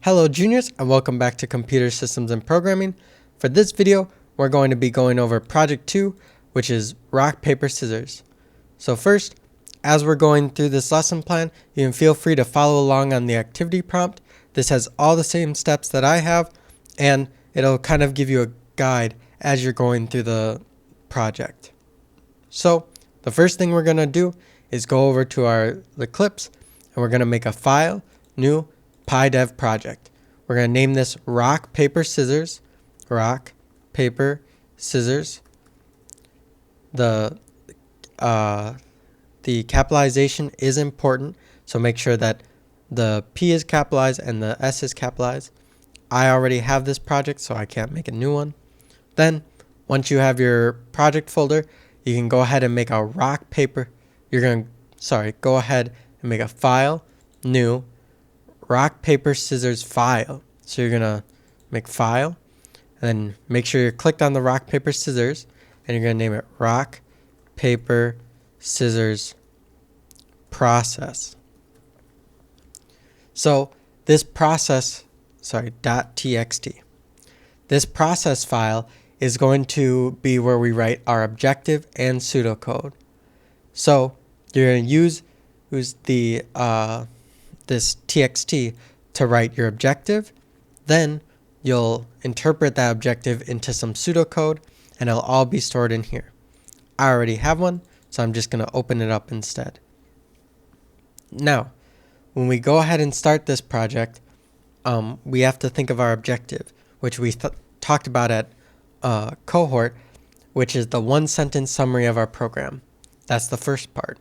Hello juniors, and welcome back to Computer Systems and Programming. For this video, we're going to be going over Project 2, which is rock, paper, scissors. So first, as we're going through this lesson plan, you can feel free to follow along on the activity prompt. This has all the same steps that I have, and it'll kind of give you a guide as you're going through the project. So the first thing we're going to do is go over to the Eclipse, and we're going to make a file, new PyDev project. We're going to name this rock, paper, scissors. Rock, paper, scissors. The capitalization is important, so make sure that the P is capitalized and the S is capitalized. I already have this project, so I can't make a new one. Then, once you have your project folder, you can go ahead and make a rock, paper. Go ahead and make a file, new, rock, paper, scissors file. So you're going to make file, and then make sure you're clicked on the rock, paper, scissors, and you're going to name it rock, paper, scissors process. So this .txt. This process file is going to be where we write our objective and pseudocode. So you're going to use this txt to write your objective. Then you'll interpret that objective into some pseudocode, and it'll all be stored in here. I already have one, so I'm just going to open it up instead. Now, when we go ahead and start this project, we have to think of our objective, which we talked about at Cohort, which is the one-sentence summary of our program. That's the first part.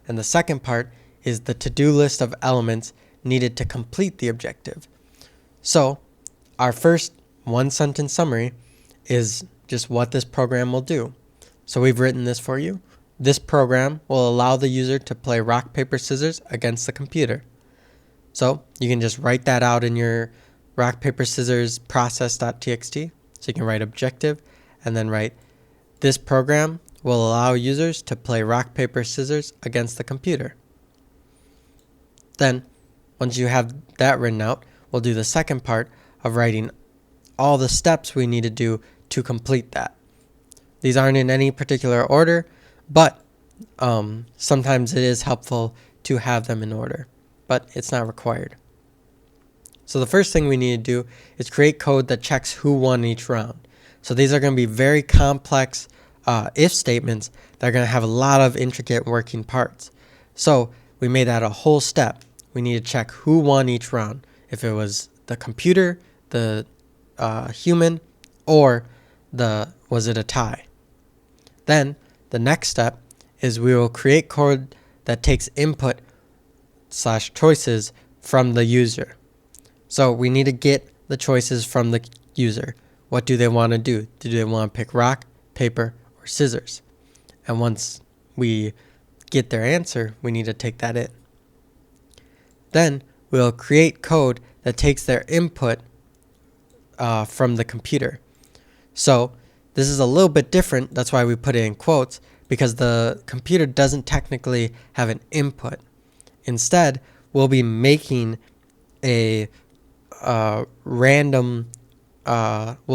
And the second part is the to-do list of elements needed to complete the objective. So, our first one-sentence summary is just what this program will do. So we've written this for you. This program will allow the user to play rock, paper, scissors against the computer. So you can just write that out in your rock, paper, scissors process.txt. So you can write objective and then write this program will allow users to play rock, paper, scissors against the computer. Then, once you have that written out, we'll do the second part of writing all the steps we need to do to complete that. These aren't in any particular order, but sometimes it is helpful to have them in order, but it's not required. So the first thing we need to do is create code that checks who won each round. So these are going to be very complex if statements that are going to have a lot of intricate working parts. So we made that a whole step. We need to check who won each round. If it was the computer, the human, or was it a tie? Then the next step is we will create code that takes input / choices from the user. So we need to get the choices from the user. What do they want to do? Do they want to pick rock, paper, or scissors? And once we get their answer, we need to take that in. Then we'll create code that takes their input from the computer. So this is a little bit different. That's why we put it in quotes, because the computer doesn't technically have an input. Instead, we'll be making a we'll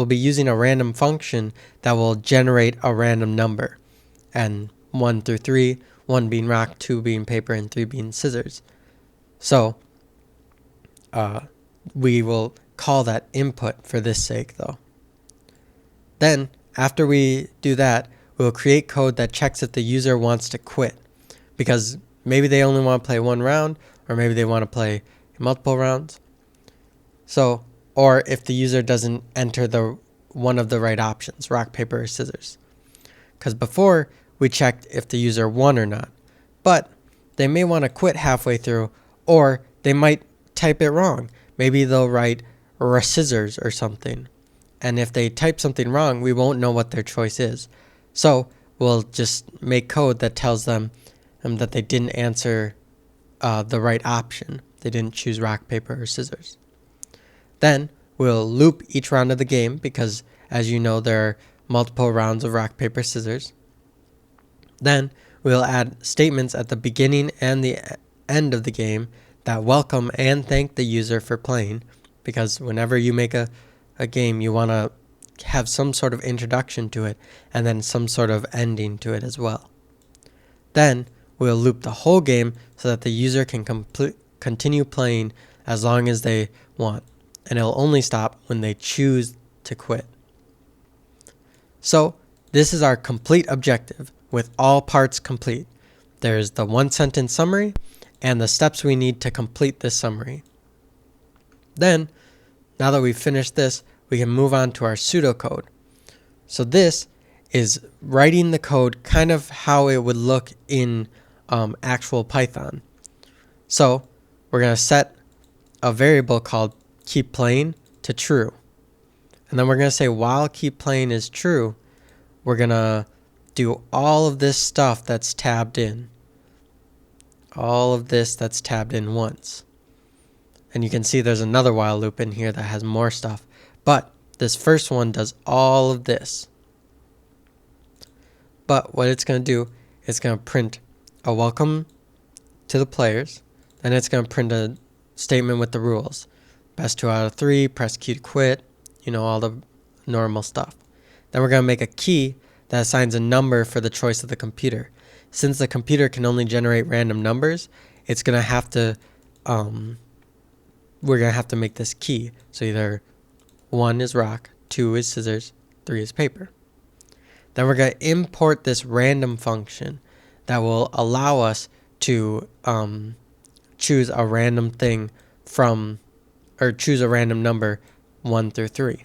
be using a random function that will generate a random number, and 1 through 3, 1 being rock, 2 being paper, and 3 being scissors. So we will call that input for this sake, though. Then, after we do that, we'll create code that checks if the user wants to quit, because maybe they only want to play one round, or maybe they want to play multiple rounds. So, or if the user doesn't enter one of the right options, rock, paper, or scissors. Because before, we checked if the user won or not. But they may want to quit halfway through, or they might type it wrong. Maybe they'll write scissors or something. And if they type something wrong, we won't know what their choice is. So we'll just make code that tells them that they didn't answer the right option. They didn't choose rock, paper, or scissors. Then we'll loop each round of the game because, as you know, there are multiple rounds of rock, paper, scissors. Then we'll add statements at the beginning and the end of the game that welcome and thank the user for playing. because whenever you make a game, you want to have some sort of introduction to it and then some sort of ending to it as well. Then we'll loop the whole game so that the user can continue playing as long as they want, and it'll only stop when they choose to quit. So this is our complete objective with all parts complete. There's the 1-sentence summary and the steps we need to complete this summary. Then, now that we've finished this, we can move on to our pseudocode. So this is writing the code kind of how it would look in actual Python. So we're going to set a variable called keep playing to true. And then we're going to say while keep playing is true, we're going to do all of this stuff that's tabbed in. All of this that's tabbed in once. And you can see there's another while loop in here that has more stuff. But this first one does all of this. But what it's going to do, it's going to print a welcome to the players. Then it's going to print a statement with the rules. Best 2 out of 3, press Q to quit, all the normal stuff. Then we're going to make a key that assigns a number for the choice of the computer. Since the computer can only generate random numbers, it's going to have to, we're going to have to make this key. So either 1 is rock, 2 is scissors, 3 is paper. Then we're going to import this random function that will allow us to choose a random thing choose a random number 1 through 3.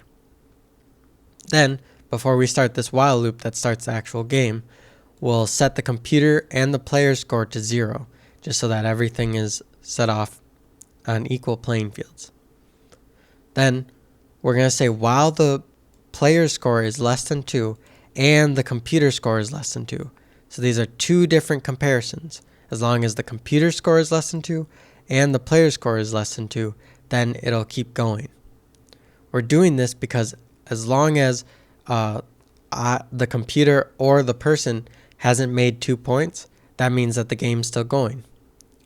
Then, before we start this while loop that starts the actual game, we'll set the computer and the player score to 0, just so that everything is set off on equal playing fields. Then, we're going to say while the player score is less than 2 and the computer score is less than 2. So these are two different comparisons. As long as the computer score is less than 2 and the player score is less than 2, then it'll keep going. We're doing this because as long as the computer or the person hasn't made 2 points, that means that the game's still going.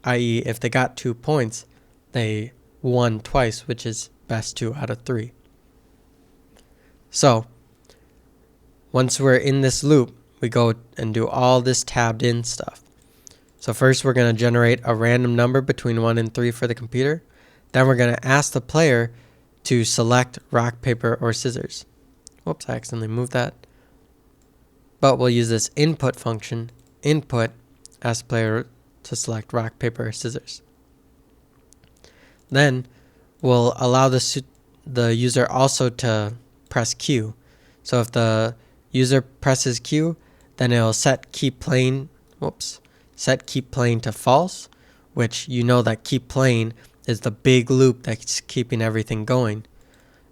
I.e., if they got 2 points, they won twice, which is best 2 out of 3. So, once we're in this loop, we go and do all this tabbed in stuff. So first we're going to generate a random number between 1 and 3 for the computer. Then we're going to ask the player to select rock, paper, or scissors. Whoops, I accidentally moved that. But we'll use this input function, input, ask the player to select rock, paper, or scissors. Then we'll allow the user also to press Q. So if the user presses Q, then it'll set keep playing to false, which that keep playing is the big loop that's keeping everything going.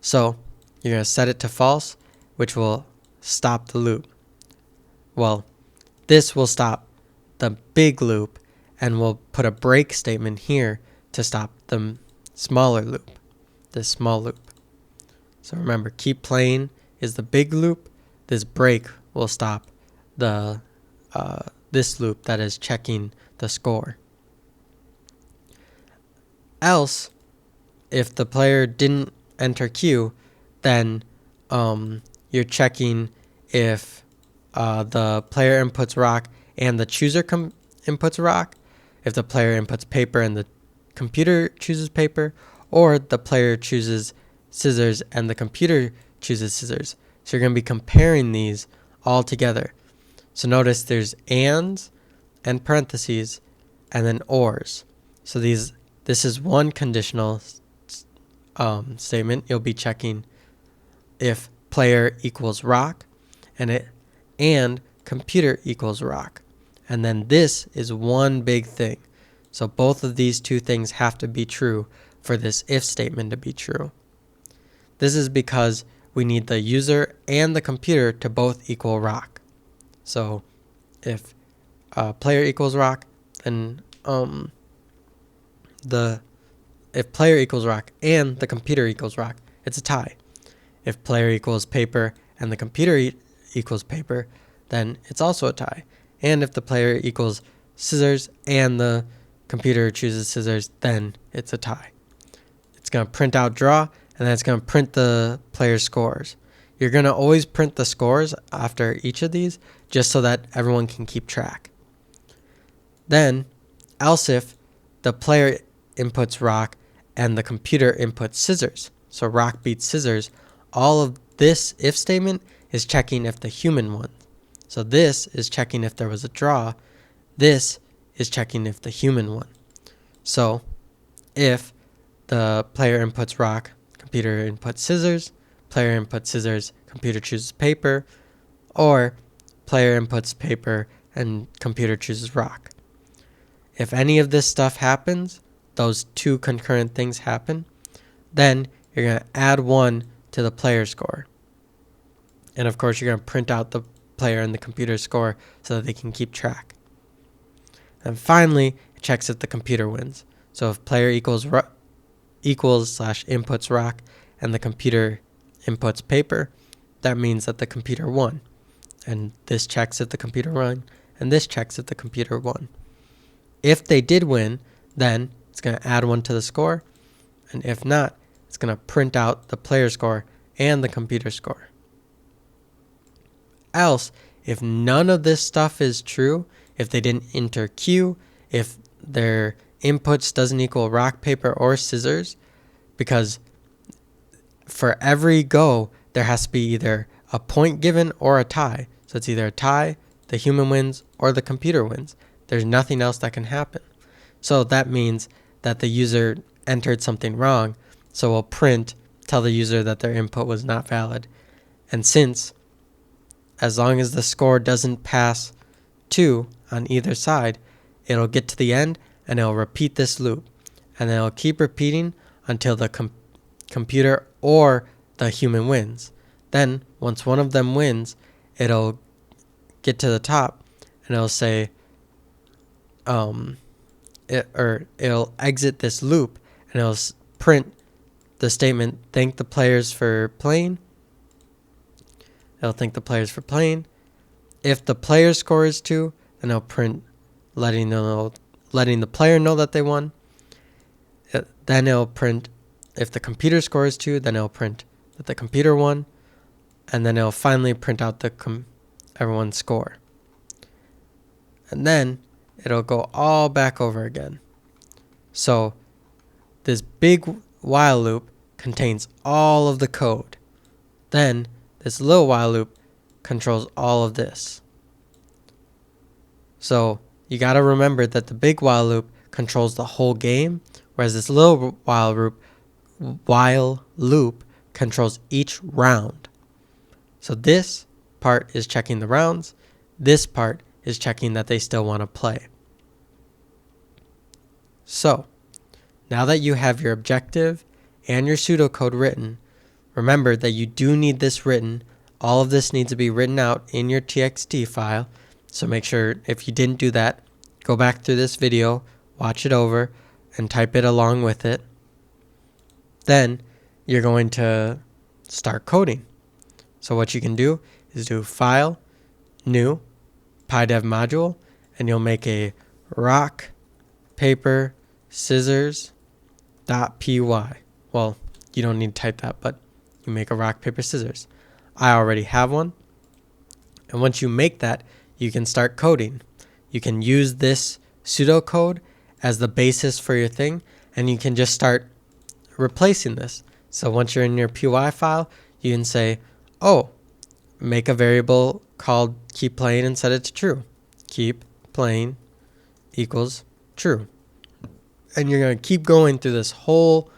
So you're going to set it to false, which will stop the loop. Well, this will stop the big loop, and we'll put a break statement here to stop the smaller loop, this small loop. So remember, keep playing is the big loop. This break will stop the this loop that is checking the score. Else, if the player didn't enter Q, then you're checking if the player inputs rock and the chooser inputs rock, if the player inputs paper and the computer chooses paper, or the player chooses scissors and the computer chooses scissors. So you're going to be comparing these all together. So notice there's ands and parentheses and then ors. So this is one conditional statement. You'll be checking if player equals rock and computer equals rock. And then this is one big thing. So both of these two things have to be true for this if statement to be true. This is because we need the user and the computer to both equal rock. So if player equals rock, then if player equals rock and the computer equals rock, it's a tie. If player equals paper and the computer equals paper, then it's also a tie. And if the player equals scissors and the computer chooses scissors, then it's a tie. it's going to print out draw, and then it's going to print the player's scores. You're going to always print the scores after each of these just so that everyone can keep track. Then, else if the player inputs rock and the computer inputs scissors, so rock beats scissors, all of this if statement is checking if the human won. So this is checking if there was a draw. This is checking if the human won. So if the player inputs rock, computer inputs scissors, player inputs scissors, computer chooses paper, or player inputs paper and computer chooses rock. If any of this stuff happens, those two concurrent things happen, then you're going to add 1 to the player score. And of course, you're going to print out the player and the computer score so that they can keep track. And finally, it checks if the computer wins. So if player equals/inputs rock and the computer inputs paper, that means that the computer won. And this checks if the computer won, and this checks if the computer won. If they did win, then it's going to add 1 to the score, and if not, it's going to print out the player score and the computer score. Else, if none of this stuff is true, if they didn't enter Q, if their inputs doesn't equal rock, paper, or scissors, because for every go, there has to be either a point given or a tie. So it's either a tie, the human wins, or the computer wins. There's nothing else that can happen. So that means that the user entered something wrong, so we'll tell the user that their input was not valid. And since, as long as the score doesn't pass 2 on either side, it'll get to the end and it'll repeat this loop. And then it'll keep repeating until the computer or the human wins. Then, once one of them wins, it'll get to the top and it'll say, it'll exit this loop and it'll print the statement, thank the players for playing. It'll thank the players for playing. If the player score is 2, then it'll print letting the player know that they won. Then it'll print, if the computer score is 2, then it'll print that the computer won. And then it'll finally print out everyone's score. And then it'll go all back over again. So this big while loop contains all of the code. Then this little while loop controls all of this. So you got to remember that the big while loop controls the whole game, whereas this little while loop controls each round. So this part is checking the rounds. This part is checking that they still want to play. So now that you have your objective and your pseudocode written, remember that you do need this written. All of this needs to be written out in your txt file. So make sure, if you didn't do that, go back through this video, watch it over, and type it along with it. Then you're going to start coding. So what you can do is do File, New, PyDev module, and you'll make a rock, paper, scissors, .py. Well, you don't need to type that, but you make a rock, paper, scissors. I already have one. And once you make that, you can start coding. You can use this pseudocode as the basis for your thing, and you can just start replacing this. So once you're in your py file, you can say, oh, make a variable called keep playing and set it to true. Keep playing equals true. And you're going to keep going through this whole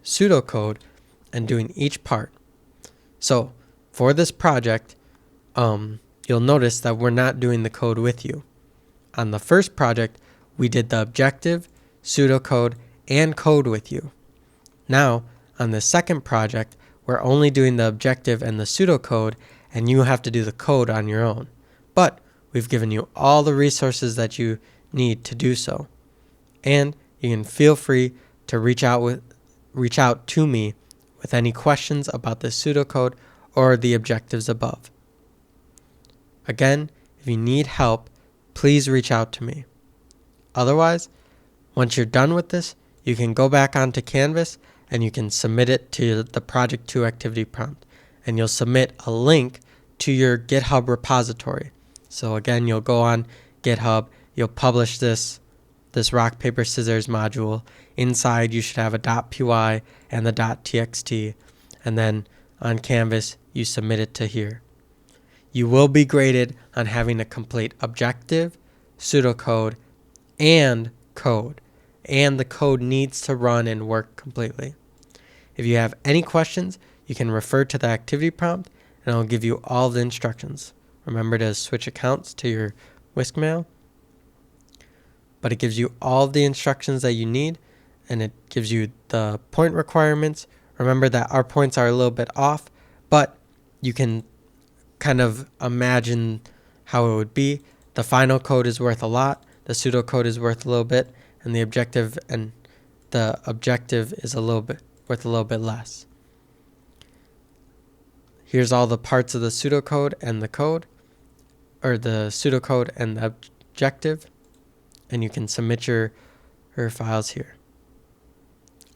pseudocode and doing each part. So for this project, you'll notice that we're not doing the code with you. On the first project, we did the objective, pseudocode, and code with you. Now, on the second project, we're only doing the objective and the pseudocode, and you have to do the code on your own. But we've given you all the resources that you need to do so. And you can feel free to reach out to me with any questions about the pseudocode or the objectives above. Again, if you need help, please reach out to me. Otherwise, once you're done with this, you can go back onto Canvas and you can submit it to the Project 2 activity prompt. And you'll submit a link to your GitHub repository. So again, you'll go on GitHub, you'll publish this rock, paper, scissors module. Inside, you should have a .py and the .txt. And then on Canvas, you submit it to here. You will be graded on having a complete objective, pseudocode, and code. And the code needs to run and work completely. If you have any questions, you can refer to the activity prompt, and I'll give you all the instructions. Remember to switch accounts to your Whiskmail. But it gives you all the instructions that you need, and it gives you the point requirements. Remember that our points are a little bit off, but you can kind of imagine how it would be. The final code is worth a lot, the pseudocode is worth a little bit, and the objective is worth a little bit less. Here's all the parts of the pseudocode and the code, or the pseudocode and the objective, and you can submit your files here.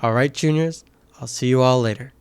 All right, juniors, I'll see you all later.